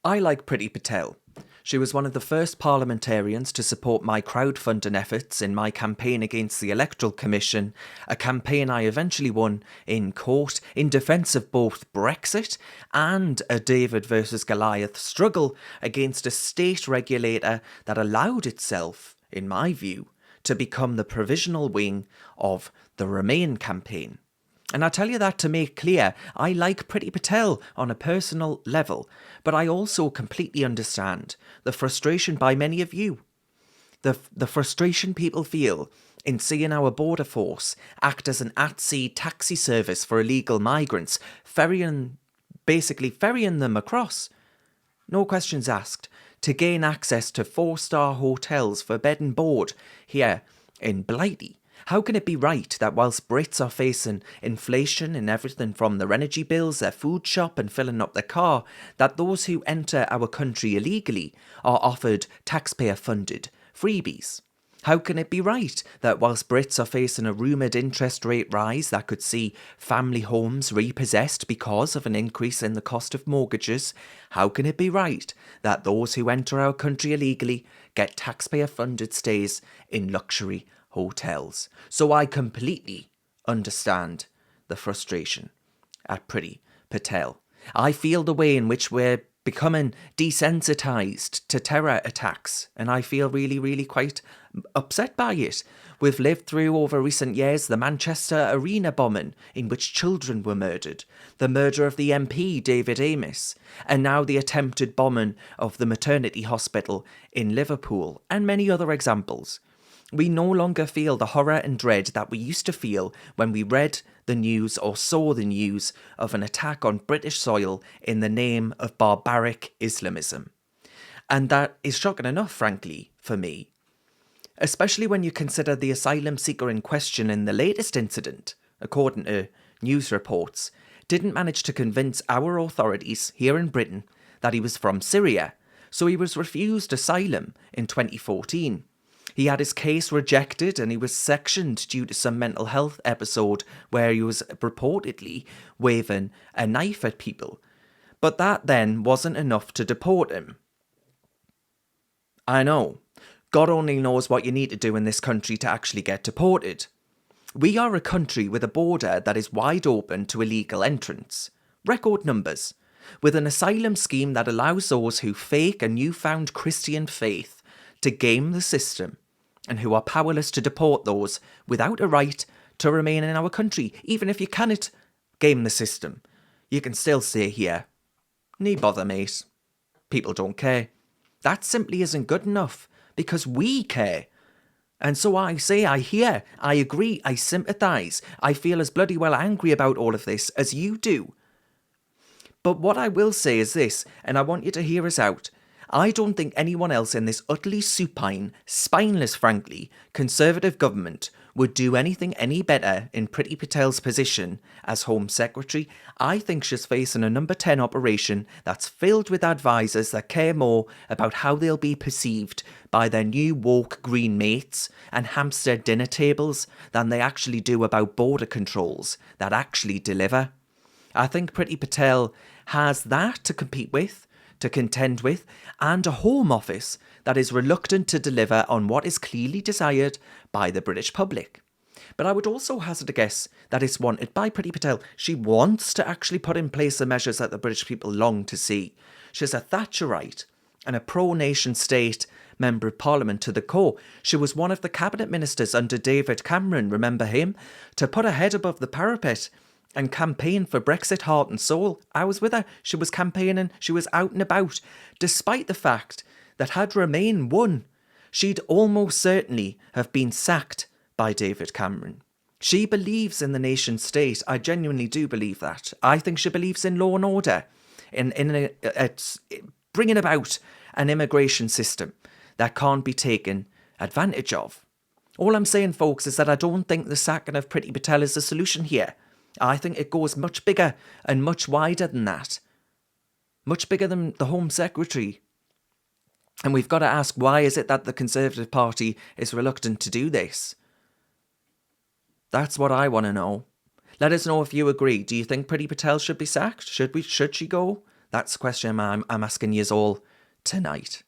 I like Priti Patel. She was one of the first parliamentarians to support my crowdfunding efforts in my campaign against the Electoral Commission, a campaign I eventually won in court in defence of both Brexit and a David versus Goliath struggle against a state regulator that allowed itself, in my view, to become the provisional wing of the Remain campaign. And I tell you that to make clear, I like Priti Patel on a personal level, but I also completely understand the frustration by many of you. The frustration people feel in seeing our border force act as an at-sea taxi service for illegal migrants, basically ferrying them across, no questions asked, to gain access to 4-star hotels for bed and board here in Blighty. How can it be right that whilst Brits are facing inflation in everything from their energy bills, their food shop and filling up their car, that those who enter our country illegally are offered taxpayer-funded freebies? How can it be right that whilst Brits are facing a rumoured interest rate rise that could see family homes repossessed because of an increase in the cost of mortgages, how can it be right that those who enter our country illegally get taxpayer-funded stays in luxury hotels? So I completely understand the frustration at Priti Patel. I feel the way in which we're becoming desensitised to terror attacks, and I feel really quite upset by it. We've lived through over recent years the Manchester Arena bombing in which children were murdered, the murder of the MP David Amess, and now the attempted bombing of the maternity hospital in Liverpool, and many other examples. We no longer feel the horror and dread that we used to feel when we read the news or saw the news of an attack on British soil in the name of barbaric Islamism. And that is shocking enough, frankly, for me. Especially when you consider the asylum seeker in question in the latest incident, according to news reports, didn't manage to convince our authorities here in Britain that he was from Syria, so he was refused asylum in 2014. He had his case rejected and he was sectioned due to some mental health episode where he was reportedly waving a knife at people. But that then wasn't enough to deport him. I know, God only knows what you need to do in this country to actually get deported. We are a country with a border that is wide open to illegal entrants. Record numbers. With an asylum scheme that allows those who fake a newfound Christian faith to game the system, and who are powerless to deport those without a right to remain in our country. Even if you cannot game the system, you can still stay here. Nee bother, mate. People don't care. That simply isn't good enough, because we care. And so I say, I hear, I agree, I sympathise. I feel as bloody well angry about all of this as you do. But what I will say is this, and I want you to hear us out. I don't think anyone else in this utterly supine, spineless, frankly, Conservative government would do anything any better in Priti Patel's position as Home Secretary. I think she's facing a number 10 operation that's filled with advisors that care more about how they'll be perceived by their new woke green mates and Hampstead dinner tables than they actually do about border controls that actually deliver. I think Priti Patel has that to compete with, to contend with, and a Home Office that is reluctant to deliver on what is clearly desired by the British public. But I would also hazard a guess that it's wanted by Priti Patel. She wants to actually put in place the measures that the British people long to see. She's a Thatcherite and a pro-nation state Member of Parliament to the core. She was one of the cabinet ministers under David Cameron, remember him? To put her head above the parapet and campaign for Brexit heart and soul. I was with her. She was campaigning. She was out and about. Despite the fact that had Remain won, she'd almost certainly have been sacked by David Cameron. She believes in the nation state. I genuinely do believe that. I think she believes in law and order, in bringing about an immigration system that can't be taken advantage of. All I'm saying, folks, is that I don't think the sacking of Priti Patel is the solution here. I think it goes much bigger and much wider than that. Much bigger than the Home Secretary. And we've got to ask, why is it that the Conservative Party is reluctant to do this? That's what I want to know. Let us know if you agree. Do you think Priti Patel should be sacked? Should she go? That's the question I'm asking you all tonight.